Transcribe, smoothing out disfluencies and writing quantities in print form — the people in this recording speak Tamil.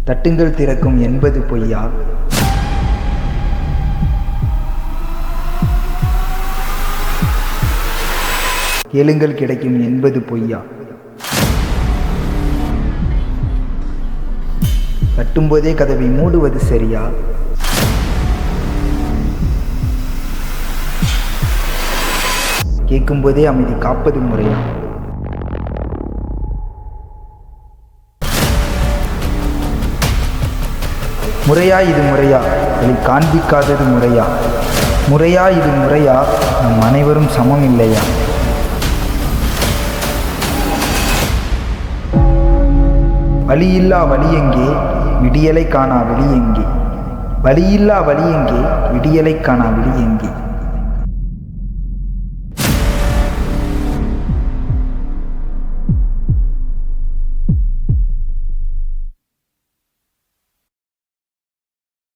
தட்டுங்கள் திறக்கும் என்பது பொய்யா? கேளுங்கள் கிடைக்கும் என்பது பொய்யா? தட்டும்போதே கதவை மூடுவது சரியா? கேட்கும்போதே அமைதி காப்பது முறையா? முறையா இது முறையா? வழி காண்பிக்காதது முறையா? முறையா இது முறையா? நம் அனைவரும் சமம் இல்லையா? வழியில்லா வழி எங்கே? விடியலை காணா வெளி எங்கே? வழியில்லா வழி எங்கே? விடியலை காணா வெளி எங்கே?